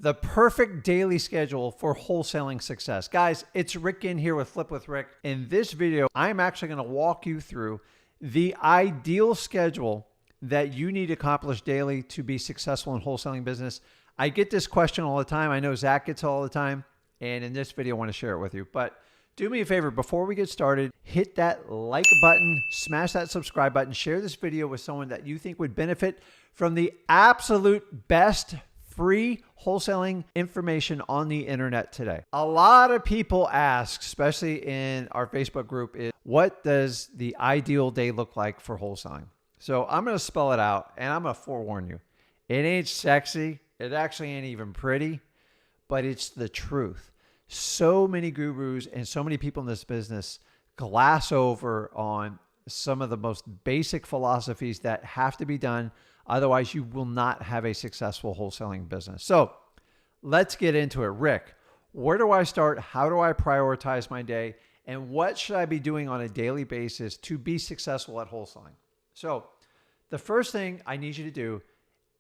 The perfect daily schedule for wholesaling success. Guys, it's Rick Ginn here with Flip with Rick. In this video, I'm actually going to walk you through the ideal schedule that you need to accomplish daily to be successful in wholesaling business. I get this question all the time. I know Zach gets it all the time. And in this video, I want to share it with you. But do me a favor, before we get started, hit that like button, smash that subscribe button, share this video with someone that you think would benefit from the absolute best free wholesaling information on the internet today. A lot of people ask, especially in our Facebook group, is what does the ideal day look like for wholesaling? So I'm going to spell it out and I'm going to forewarn you. It ain't sexy. It actually ain't even pretty, but it's the truth. So many gurus and so many people in this business glass over on some of the most basic philosophies that have to be done. Otherwise, you will not have a successful wholesaling business. So let's get into it. Rick, where do I start? How do I prioritize my day? And what should I be doing on a daily basis to be successful at wholesaling? So the first thing I need you to do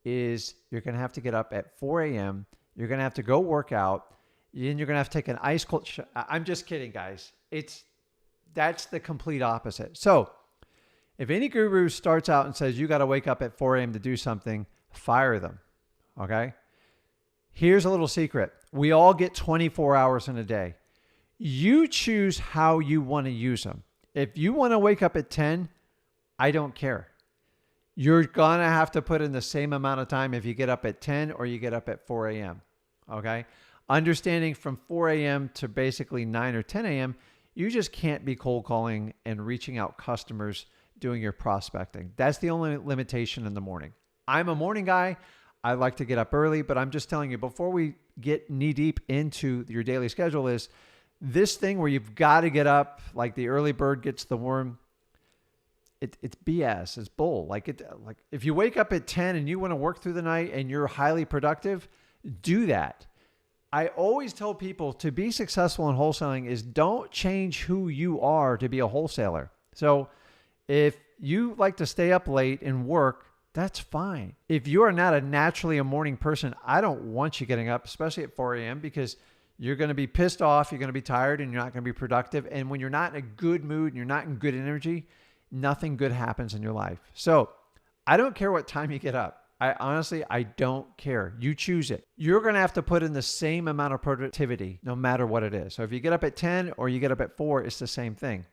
is you're going to have to get up at 4 a.m. You're going to have to go work out. Then you're going to have to take an ice cold shower. I'm just kidding, guys. That's the complete opposite. So if any guru starts out and says, you got to wake up at 4 a.m. to do something, fire them. Okay. Here's a little secret. We all get 24 hours in a day. You choose how you want to use them. If you want to wake up at 10, I don't care. You're going to have to put in the same amount of time if you get up at 10 or you get up at 4 a.m. Okay. Understanding from 4 a.m. to basically 9 or 10 a.m., you just can't be cold calling and reaching out customers doing your prospecting. That's the only limitation in the morning. I'm a morning guy. I like to get up early, but I'm just telling you before we get knee deep into your daily schedule is this thing where you've got to get up like the early bird gets the worm. It's BS. It's bull. Like if you wake up at 10 and you want to work through the night and you're highly productive, do that. I always tell people to be successful in wholesaling is don't change who you are to be a wholesaler. So if you like to stay up late and work, that's fine. If you are not naturally a morning person, I don't want you getting up, especially at 4 a.m. because you're going to be pissed off, you're going to be tired, and you're not going to be productive. And when you're not in a good mood and you're not in good energy, nothing good happens in your life. So I don't care what time you get up. I don't care. You choose it. You're going to have to put in the same amount of productivity no matter what it is. So if you get up at 10 or you get up at 4, it's the same thing.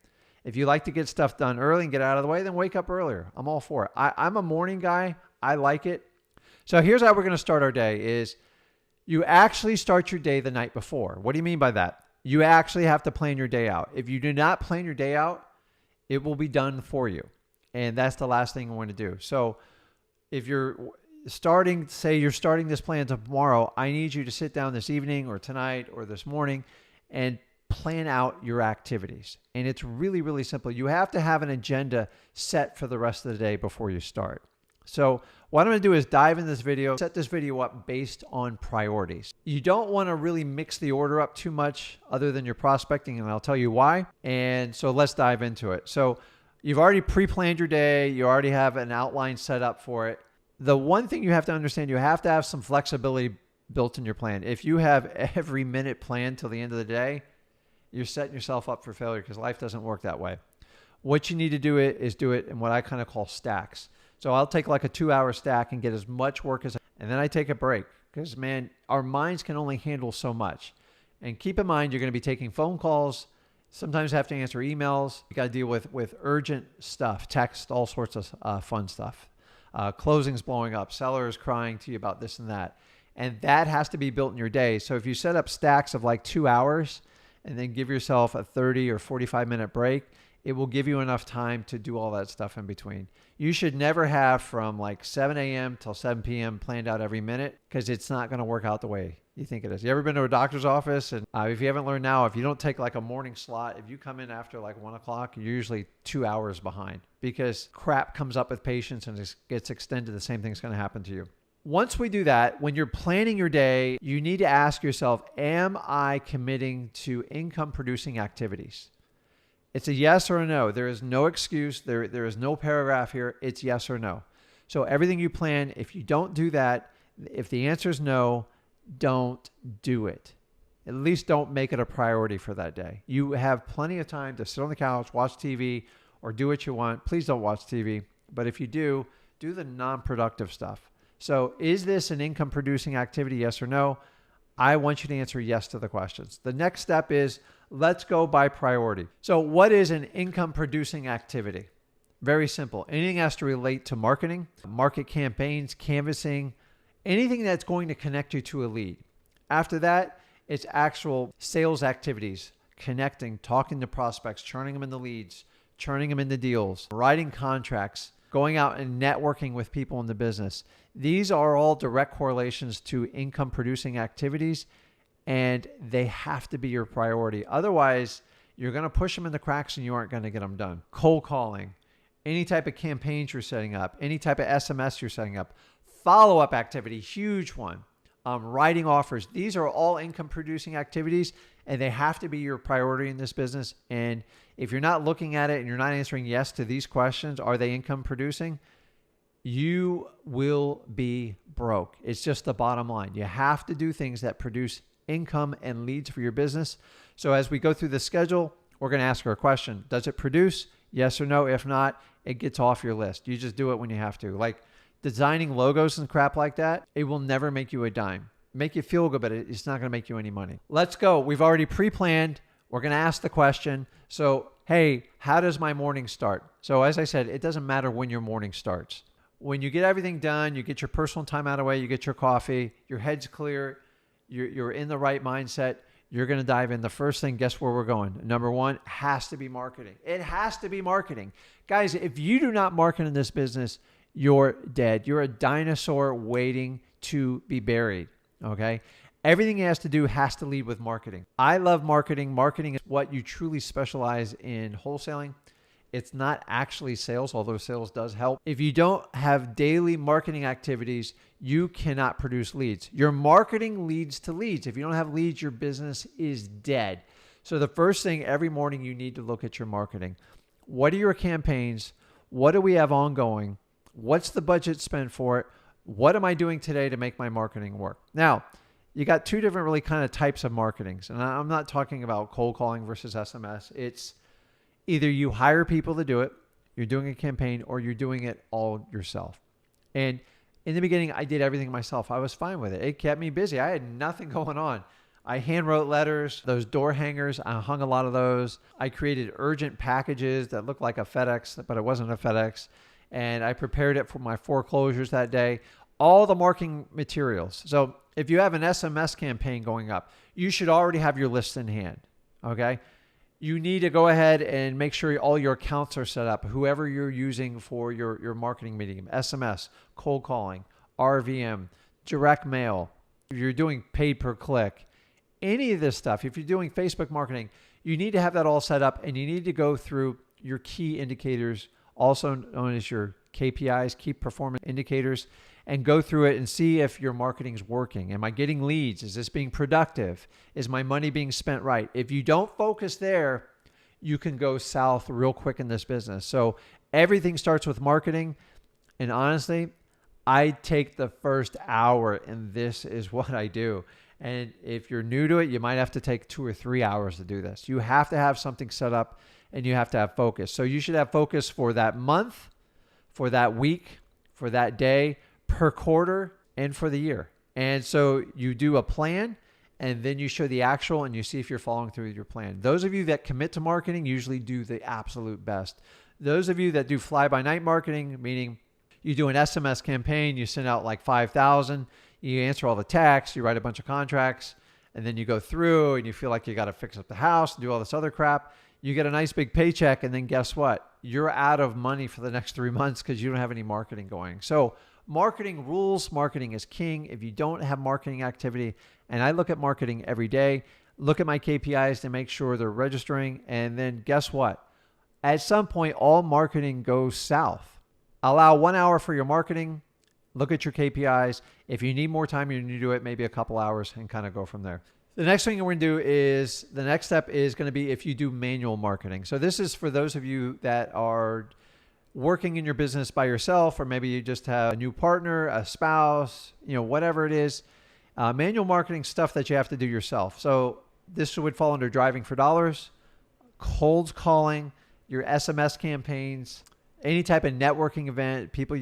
If you like to get stuff done early and get out of the way, then wake up earlier. I'm all for it. I'm a morning guy. I like it. So here's how we're going to start our day is you actually start your day the night before. What do you mean by that? You actually have to plan your day out. If you do not plan your day out, it will be done for you. And that's the last thing I want to do. So if you're starting, say you're starting this plan tomorrow, I need you to sit down this evening or tonight or this morning and plan out your activities. And it's really, really simple. You have to have an agenda set for the rest of the day before you start. So what I'm going to do is dive in this video, set this video up based on priorities. You don't want to really mix the order up too much other than your prospecting, and I'll tell you why. And so let's dive into it. So you've already pre-planned your day. You already have an outline set up for it. The one thing you have to understand, you have to have some flexibility built in your plan. If you have every minute planned till the end of the day, you're setting yourself up for failure because life doesn't work that way. What you need to do is do it in what I kind of call stacks. So I'll take like a 2-hour stack and get as much work and then I take a break because man, our minds can only handle so much. And keep in mind, you're going to be taking phone calls, sometimes have to answer emails. You got to deal with urgent stuff, text, all sorts of fun stuff. Closings blowing up, sellers crying to you about this and that. And that has to be built in your day. So if you set up stacks of like 2 hours and then give yourself a 30 or 45 minute break, it will give you enough time to do all that stuff in between. You should never have from like 7 a.m. till 7 p.m. planned out every minute because it's not going to work out the way you think it is. You ever been to a doctor's office? And if you haven't learned now, if you don't take like a morning slot, if you come in after like 1 o'clock, you're usually 2 hours behind because crap comes up with patients and it gets extended. The same thing's going to happen to you. Once we do that, when you're planning your day, you need to ask yourself, am I committing to income producing activities? It's a yes or a no. There is no excuse. There is no paragraph here. It's yes or no. So everything you plan, if you don't do that, if the answer is no, don't do it. At least don't make it a priority for that day. You have plenty of time to sit on the couch, watch TV, or do what you want. Please don't watch TV. But if you do, do the non-productive stuff. So is this an income producing activity? Yes or no? I want you to answer yes to the questions. The next step is let's go by priority. So what is an income producing activity? Very simple. Anything has to relate to marketing, market campaigns, canvassing, anything that's going to connect you to a lead. After that, it's actual sales activities, connecting, talking to prospects, turning them into leads, turning them into deals, writing contracts, going out and networking with people in the business. These are all direct correlations to income producing activities, and they have to be your priority. Otherwise, you're going to push them in the cracks and you aren't going to get them done. Cold calling, any type of campaigns you're setting up, any type of SMS you're setting up, follow-up activity, huge one. Writing offers. These are all income producing activities, and they have to be your priority in this business. And if you're not looking at it and you're not answering yes to these questions, are they income producing? You will be broke. It's just the bottom line. You have to do things that produce income and leads for your business. So as we go through the schedule, we're going to ask her a question. Does it produce? Yes or no? If not, it gets off your list. You just do it when you have to. Like designing logos and crap like that, it will never make you a dime. Make you feel good, but it's not going to make you any money. Let's go. We've already pre-planned. We're going to ask the question. So, hey, how does my morning start? So as I said, it doesn't matter when your morning starts. When you get everything done, you get your personal time out of the way, you get your coffee, your head's clear, you're in the right mindset, you're going to dive in. The first thing, guess where we're going? Number one, has to be marketing. It has to be marketing. Guys, if you do not market in this business, you're dead. You're a dinosaur waiting to be buried, okay? Everything it has to do has to lead with marketing. I love marketing. Marketing is what you truly specialize in wholesaling. It's not actually sales, although sales does help. If you don't have daily marketing activities, you cannot produce leads. Your marketing leads to leads. If you don't have leads, your business is dead. So the first thing every morning, you need to look at your marketing. What are your campaigns? What do we have ongoing? What's the budget spent for it? What am I doing today to make my marketing work? Now, you got two different really kind of types of marketings. And I'm not talking about cold calling versus SMS. It's either you hire people to do it, you're doing a campaign, or you're doing it all yourself. And in the beginning, I did everything myself. I was fine with it. It kept me busy. I had nothing going on. I hand wrote letters, those door hangers. I hung a lot of those. I created urgent packages that looked like a FedEx, but it wasn't a FedEx. And I prepared it for my foreclosures that day. All the marketing materials. So if you have an SMS campaign going up, you should already have your list in hand, okay? You need to go ahead and make sure all your accounts are set up. Whoever you're using for your marketing medium, SMS, cold calling, RVM, direct mail. If you're doing paid per click, any of this stuff, if you're doing Facebook marketing, you need to have that all set up, and you need to go through your key indicators, also known as your KPIs, key performance indicators, and go through it and see if your marketing is working. Am I getting leads? Is this being productive? Is my money being spent right? If you don't focus there, you can go south real quick in this business. So everything starts with marketing. And honestly, I take the first hour, and this is what I do. And if you're new to it, you might have to take 2 or 3 hours to do this. You have to have something set up, and you have to have focus. So you should have focus for that month, for that week, for that day, per quarter, and for the year. And so you do a plan, and then you show the actual, and you see if you're following through with your plan. Those of you that commit to marketing usually do the absolute best. Those of you that do fly-by-night marketing, meaning you do an SMS campaign, you send out like 5,000, you answer all the texts, you write a bunch of contracts, and then you go through and you feel like you got to fix up the house and do all this other crap. You get a nice big paycheck, and then guess what? You're out of money for the next 3 months because you don't have any marketing going. So marketing rules. Marketing is king. If you don't have marketing activity, and I look at marketing every day, look at my KPIs to make sure they're registering, and then guess what? At some point, all marketing goes south. Allow 1 hour for your marketing. Look at your KPIs. If you need more time, you need to do it maybe a couple hours and kind of go from there. The next thing we're going to do is, the next step is going to be if you do manual marketing. So this is for those of you that are working in your business by yourself, or maybe you just have a new partner, a spouse, whatever it is. Manual marketing stuff that you have to do yourself. So this would fall under driving for dollars, cold calling, your SMS campaigns, any type of networking event. People,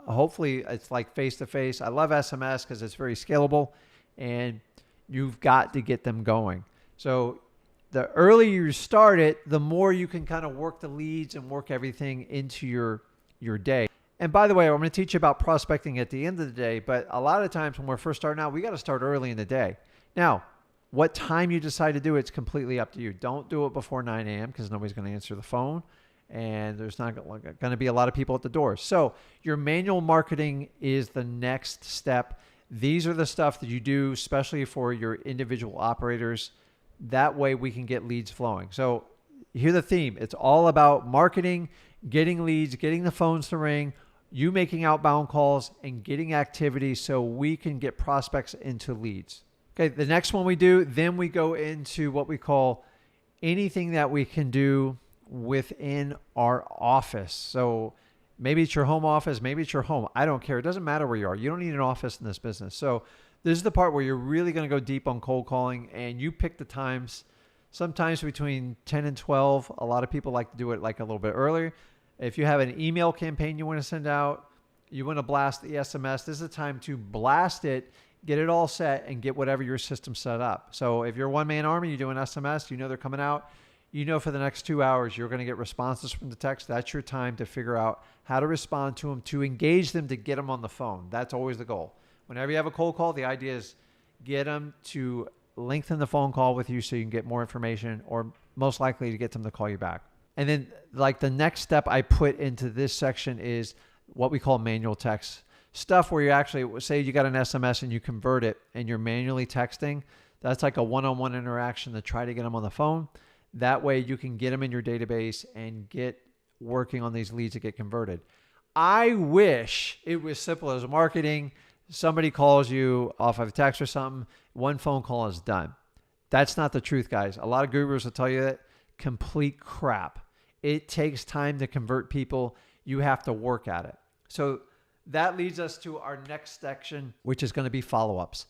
hopefully it's like face-to-face. I love SMS because it's very scalable and you've got to get them going. So the earlier you start it, the more you can kind of work the leads and work everything into your day. And by the way, I'm going to teach you about prospecting at the end of the day, but a lot of times when we're first starting out, we got to start early in the day. Now, what time you decide to do it's completely up to you. Don't do it before 9 a.m. because nobody's going to answer the phone and there's not going to be a lot of people at the door. So your manual marketing is the next step. These are the stuff that you do, especially for your individual operators. That way we can get leads flowing. So here's the theme. It's all about marketing, getting leads, getting the phones to ring, you making outbound calls and getting activity so we can get prospects into leads. Okay, the next one we do, then we go into what we call anything that we can do within our office. So maybe it's your home office, maybe it's your home. I don't care. It doesn't matter where you are. You don't need an office in this business. So this is the part where you're really going to go deep on cold calling and you pick the times, sometimes between 10 and 12. A lot of people like to do it like a little bit earlier. If you have an email campaign you want to send out, you want to blast the SMS, this is the time to blast it, get it all set, and get whatever your system set up. So if you're a one-man army, you're doing SMS, you know they're coming out, you know for the next 2 hours you're going to get responses from the text. That's your time to figure out how to respond to them, to engage them, to get them on the phone. That's always the goal. Whenever you have a cold call, the idea is get them to lengthen the phone call with you so you can get more information, or most likely to get them to call you back. And then like the next step I put into this section is what we call manual text. Stuff where you actually, say you got an SMS and you convert it and you're manually texting. That's like a one-on-one interaction to try to get them on the phone. That way you can get them in your database and get working on these leads to get converted. I wish it was simple as marketing. Somebody calls you off of a text or something, one phone call is done. That's not the truth, guys. A lot of gurus will tell you that. Complete crap. It takes time to convert people. You have to work at it. So that leads us to our next section, which is going to be follow-ups.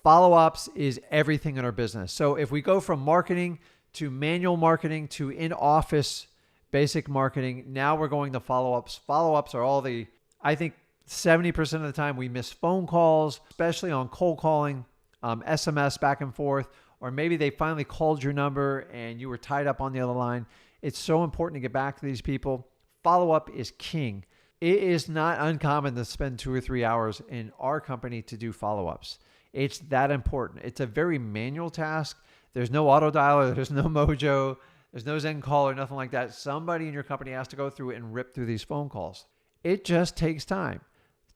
Follow-ups is everything in our business. So if we go from marketing to manual marketing to in-office basic marketing, now we're going to follow-ups. Follow-ups are all the, I think 70% of the time we miss phone calls, especially on cold calling, SMS back and forth, or maybe they finally called your number and you were tied up on the other line. It's so important to get back to these people. Follow-up is king. It is not uncommon to spend 2 or 3 hours in our company to do follow-ups. It's that important. It's a very manual task. There's no auto dialer. There's no Mojo. There's no Zen call or nothing like that. Somebody in your company has to go through and rip through these phone calls. It just takes time.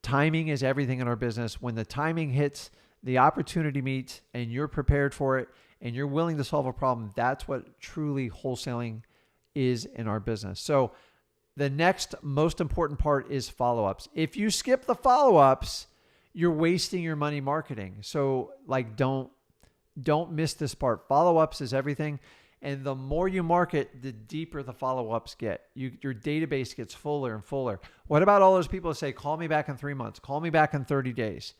Timing is everything in our business. When the timing hits, the opportunity meets, and you're prepared for it, and you're willing to solve a problem, that's what truly wholesaling is in our business. So the next most important part is follow-ups. If you skip the follow-ups, you're wasting your money marketing. So like, don't miss this part. Follow-ups is everything. And the more you market, the deeper the follow-ups get. Your database gets fuller and fuller. What about all those people that say, call me back in 3 months, call me back in 30 days?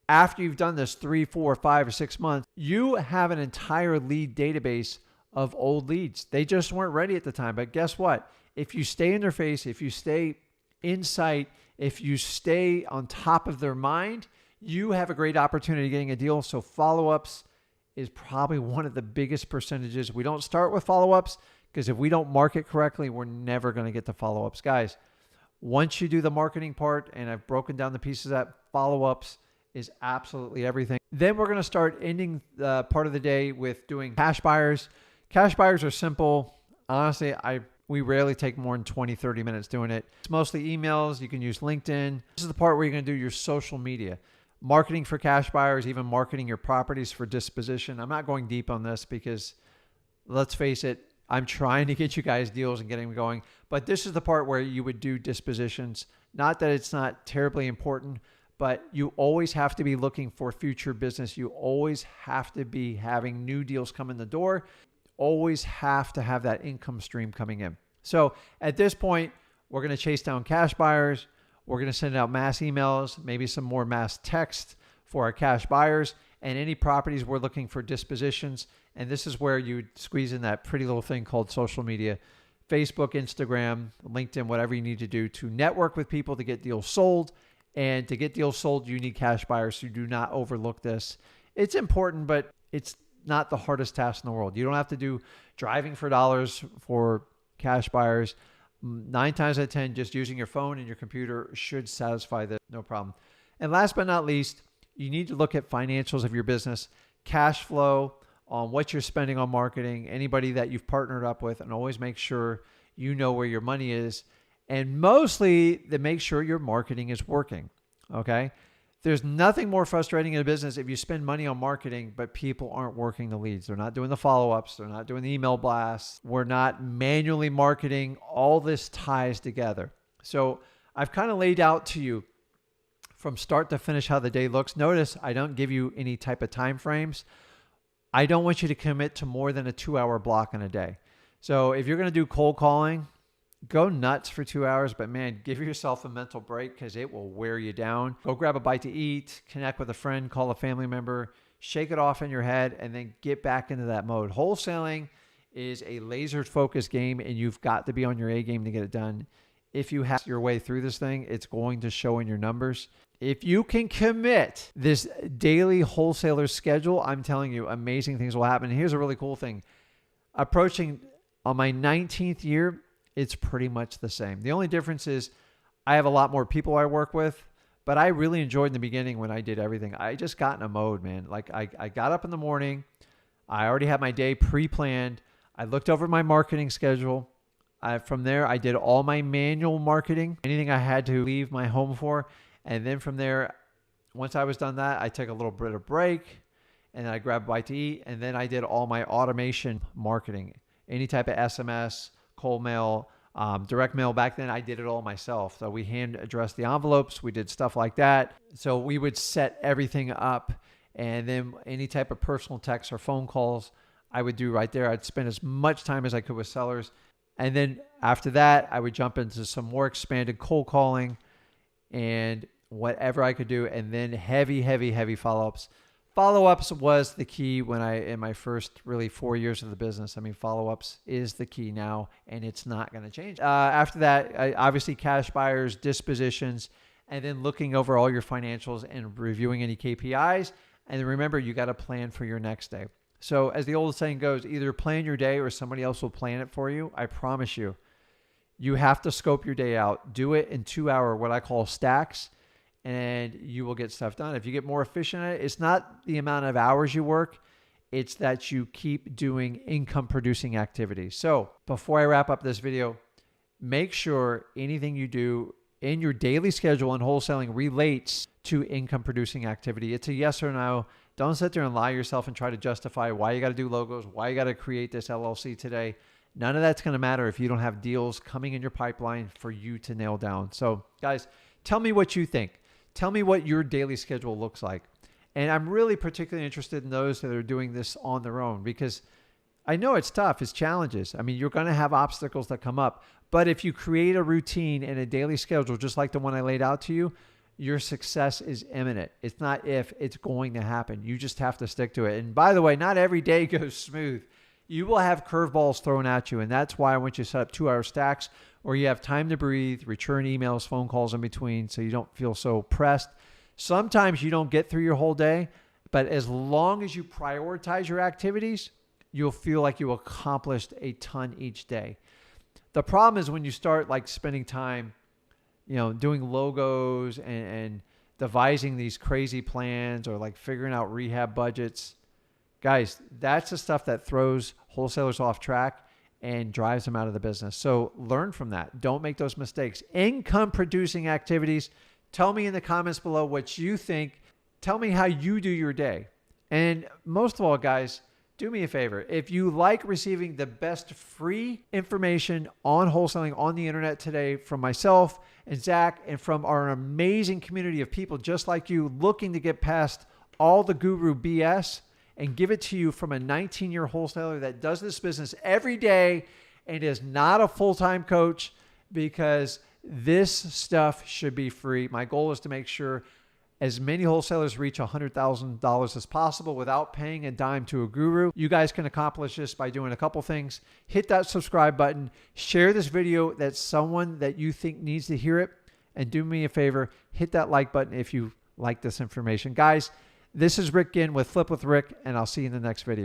After you've done this 3, 4, 5, or 6 months, you have an entire lead database of old leads. They just weren't ready at the time. But guess what? If you stay in their face, if you stay in sight, if you stay on top of their mind, you have a great opportunity getting a deal. So follow-ups is probably one of the biggest percentages. We don't start with follow-ups because if we don't market correctly, we're never going to get the follow-ups. Guys, once you do the marketing part, and I've broken down the pieces of that, follow-ups is absolutely everything. Then we're going to start ending the part of the day with doing cash buyers. Cash buyers are simple. Honestly, we rarely take more than 20, 30 minutes doing it. It's mostly emails. You can use LinkedIn. This is the part where you're going to do your social media. Marketing for cash buyers, even marketing your properties for disposition. I'm not going deep on this because let's face it, I'm trying to get you guys deals and getting them going. But this is the part where you would do dispositions. Not that it's not terribly important, but you always have to be looking for future business. You always have to be having new deals come in the door. Always have to have that income stream coming in. So at this point, we're going to chase down cash buyers. We're going to send out mass emails, maybe some more mass text for our cash buyers. and any properties we're looking for dispositions. And this is where you squeeze in that pretty little thing called social media, Facebook, Instagram, LinkedIn, whatever you need to do to network with people to get deals sold. And to get deals sold, you need cash buyers. So do not overlook this. It's important, but it's not the hardest task in the world. You don't have to do driving for dollars for cash buyers. 9 times out of 10, just using your phone and your computer should satisfy this, no problem. And last but not least, you need to look at financials of your business, cash flow, on what you're spending on marketing, anybody that you've partnered up with, and always make sure you know where your money is. And mostly to make sure your marketing is working, okay? There's nothing more frustrating in a business if you spend money on marketing, but people aren't working the leads. They're not doing the follow-ups. They're not doing the email blasts. We're not manually marketing. All this ties together. So I've kind of laid out to you from start to finish how the day looks. Notice I don't give you any type of time frames. I don't want you to commit to more than a 2-hour block in a day. So if you're going to do cold calling, go nuts for 2 hours, but man, give yourself a mental break because it will wear you down. Go grab a bite to eat, connect with a friend, call a family member, shake it off in your head, and then get back into that mode. Wholesaling is a laser-focused game, and you've got to be on your A game to get it done. If you hack your way through this thing, it's going to show in your numbers. If you can commit this daily wholesaler schedule, I'm telling you, amazing things will happen. And here's a really cool thing. Approaching on my 19th year, it's pretty much the same. The only difference is I have a lot more people I work with, but I really enjoyed in the beginning when I did everything. I just got in a mode, man. Like I got up in the morning. I already had my day pre-planned. I looked over my marketing schedule. From there, I did all my manual marketing, anything I had to leave my home for. And then from there, once I was done that, I took a little bit of break and then I grabbed a bite to eat. And then I did all my automation marketing, any type of SMS, cold mail, direct mail. Back then, I did it all myself. So we hand addressed the envelopes. We did stuff like that. So we would set everything up. And then any type of personal text or phone calls, I would do right there. I'd spend as much time as I could with sellers. And then after that, I would jump into some more expanded cold calling and whatever I could do. And then heavy follow-ups. Follow-ups was the key in my first really 4 years of the business. I mean, follow-ups is the key now, and it's not going to change. After that, obviously cash buyers, dispositions, and then looking over all your financials and reviewing any KPIs. And then remember, you got to plan for your next day. So as the old saying goes, either plan your day or somebody else will plan it for you. I promise you, you have to scope your day out. Do it in 2-hour, what I call stacks, and you will get stuff done. If you get more efficient at it, it's not the amount of hours you work. It's that you keep doing income producing activities. So before I wrap up this video, make sure anything you do in your daily schedule in wholesaling relates to income producing activity. It's a yes or no. Don't sit there and lie yourself and try to justify why you got to do logos, why you got to create this LLC today. None of that's going to matter if you don't have deals coming in your pipeline for you to nail down. So guys, tell me what you think. Tell me what your daily schedule looks like. And I'm really particularly interested in those that are doing this on their own because I know it's tough. It's challenges. I mean, you're going to have obstacles that come up. But if you create a routine and a daily schedule, just like the one I laid out to you, your success is imminent. It's not if, it's going to happen. You just have to stick to it. And by the way, not every day goes smooth. You will have curveballs thrown at you. And that's why I want you to set up 2-hour stacks where you have time to breathe, return emails, phone calls in between so you don't feel so pressed. Sometimes you don't get through your whole day, but as long as you prioritize your activities, you'll feel like you accomplished a ton each day. The problem is when you start like spending time, doing logos and devising these crazy plans or like figuring out rehab budgets. Guys, that's the stuff that throws wholesalers off track and drives them out of the business. So learn from that. Don't make those mistakes. Income producing activities. Tell me in the comments below what you think. Tell me how you do your day. And most of all, guys, do me a favor. If you like receiving the best free information on wholesaling on the internet today from myself and Zach and from our amazing community of people just like you looking to get past all the guru BS and give it to you from a 19-year wholesaler that does this business every day and is not a full-time coach, because this stuff should be free. My goal is to make sure as many wholesalers reach $100,000 as possible without paying a dime to a guru. You guys can accomplish this by doing a couple things. Hit that subscribe button, share this video that someone that you think needs to hear it, and do me a favor, hit that like button if you like this information. Guys, this is Rick Ginn with Flip with Rick, and I'll see you in the next video.